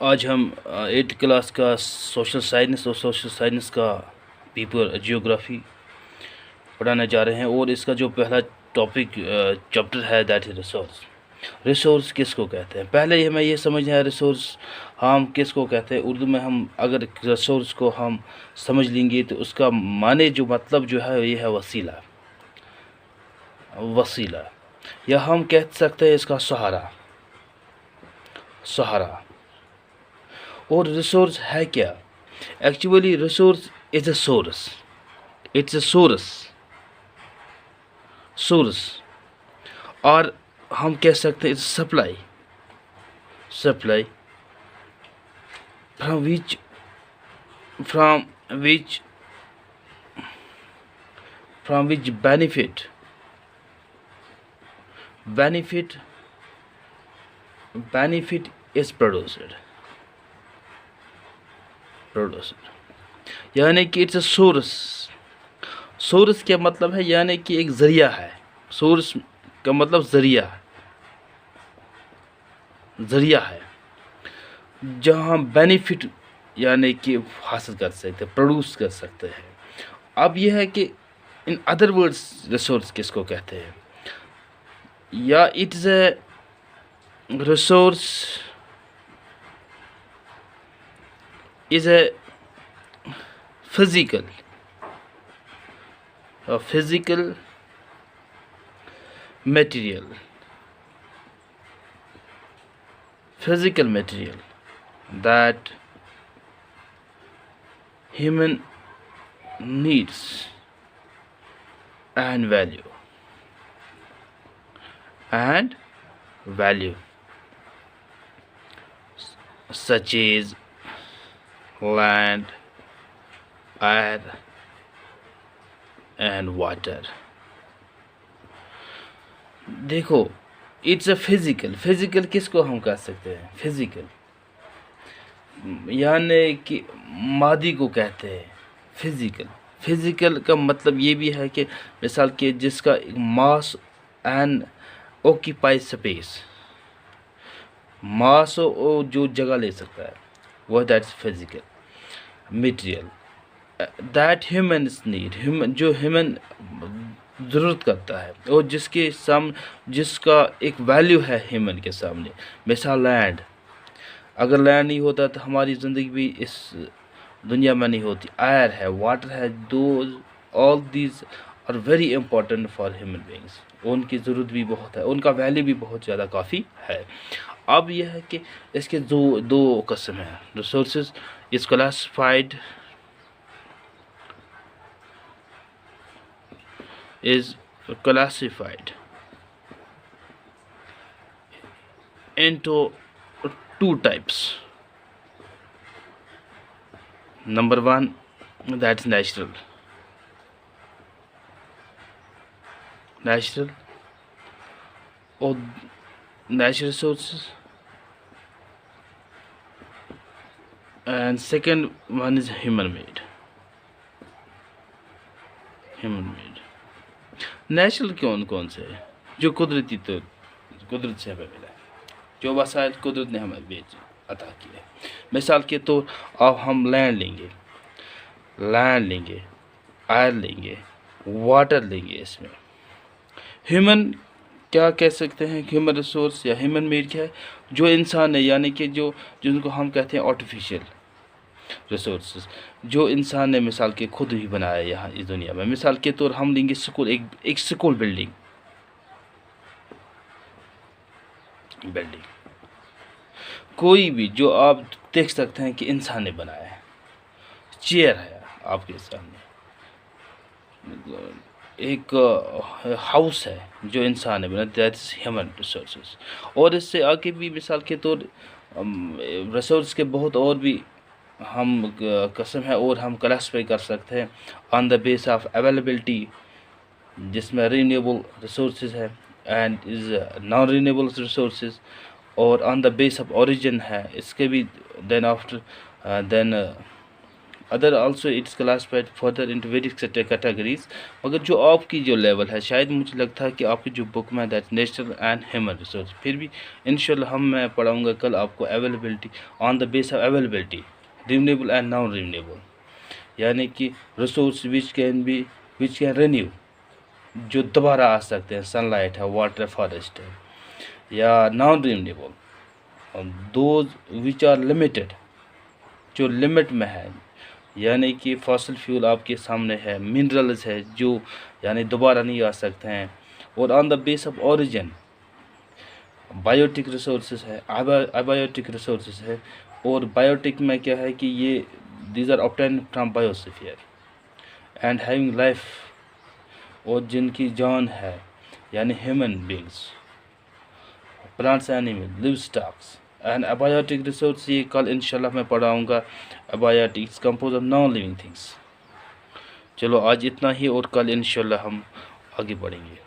आज हम 8th class का सोशल साइंस और सोशल साइंस का पेपर जियोग्राफी पढ़ाने जा रहे हैं और इसका जो पहला टॉपिक चैप्टर है दैट इज रिसोर्स। रिसोर्स किसको कहते हैं? पहले हमें ये समझना है रिसोर्स हम किसको कहते हैं। उर्दू में हम अगर रिसोर्स को हम समझ लेंगे तो उसका माने जो मतलब जो है ये है वसीला, वसीला, या हम कह सकते हैं इसका सहारा, सहारा। और रिसोर्स है क्या? Actually resource is a source, it's a source, source. और हम कह सकते हैं supply, supply from which, from which, from which benefit, benefit, benefit is produced, produced. यानी कि इट्स अ सोर्स। सोर्स क्या मतलब है? यानी कि एक जरिया है। सोर्स का मतलब जरिया, जरिया है जहाँ हम बेनिफिट यानी कि हासिल कर सकते हैं, प्रोड्यूस कर सकते हैं। अब यह है कि इन अदर वर्ड्स रिसोर्स किसको कहते हैं? या it's a resource is a physical, physical material, physical material that human needs and value, and value, such as land, air and water. देखो, इट्स अ फिजिकल, फिजिकल किसको हम कह सकते हैं? फिजिकल यानी कि मादी को कहते हैं फिजिकल। फिजिकल का मतलब ये भी है कि मिसाल के जिसका मास एंड ऑक्यूपाई स्पेस, मास जो जगह ले सकता है वह that's physical material that humans need, human जो ह्यूमन ज़रूरत करता है और जिसके सामने जिसका एक वैल्यू है ह्यूमन के सामने। मिसाल लैंड, अगर लैंड नहीं होता तो हमारी ज़िंदगी भी इस दुनिया में नहीं होती। एयर है, वाटर है, those all these are very important for human beings. उनकी ज़रूरत भी बहुत है, उनका वैल्यू भी बहुत ज़्यादा काफ़ी है। अब यह है कि इसके दो दो किस्म हैं। Resources is classified is classified into two types. Number one, that's natural, natural or natural resources, and second one is human made, human made। Natural कौन कौन से है? जो कुदरती, तो कुदरत से हमें मिला है, जो वसाइल कुदरत ने हमें बेच अता किए। मिसाल के तौर अब हम लैंड लेंगे, लैंड लेंगे, एयर लेंगे, वाटर लेंगे। इसमें ह्यूमन क्या कह सकते हैं? ह्यूमन रिसोर्स या ह्यूमन मेड क्या है? जो इंसान है, यानी कि जो जिनको हम कहते हैं आर्टिफिशियल रिसोर्सेज, जो इंसान ने मिसाल के खुद ही बनाया यहाँ इस दुनिया में। मिसाल के तौर हम लेंगे स्कूल, एक स्कूल बिल्डिंग, बिल्डिंग कोई भी जो आप देख सकते हैं कि इंसान ने बनाया है। चेयर है आपके सामने, एक हाउस है जो इंसान ने बनाया, दैट इज ह्यूमन रिसोर्सेज। और इससे आगे भी मिसाल के तौर रिसोर्स के बहुत और भी हम कसम है और हम क्लासिफाई कर सकते हैं on the base of availability, जिसमें रीन्यूएबल रिसोर्सेज है and is non renewable resources, और on the base of origin है इसके भी। Then after then other also it's classified further into various categories. मगर जो आपकी जो लेवल है, शायद मुझे लगता है कि आपकी जो बुक में that natural and human resource, फिर भी इंशाल्लाह मैं पढ़ाऊँगा कल आपको availability on the base of availability, renewable and non renewable, यानी कि रिसोर्स विच कैन रिन्यू, जो दोबारा आ सकते हैं, सनलाइट है, वाटर, फॉरेस्ट है, या non renewable those which are limited, जो लिमिट में है, यानी कि फॉसिल फ्यूल आपके सामने है, मिनरल्स है जो यानी दोबारा नहीं आ सकते हैं, और on the base of origin biotic resources है, अबायोटिक रिसोर्सेज है। और बायोटिक में क्या है कि ये these are obtain from biosphere and having life, और जिनकी जान है, यानी human beings, plants, animal, livestocks. And abiotic resource ये कल इंशाल्लाह मैं पढ़ाऊँगा। Abiotics compose of non living things. चलो आज इतना ही, और कल इंशाल्लाह हम आगे बढ़ेंगे।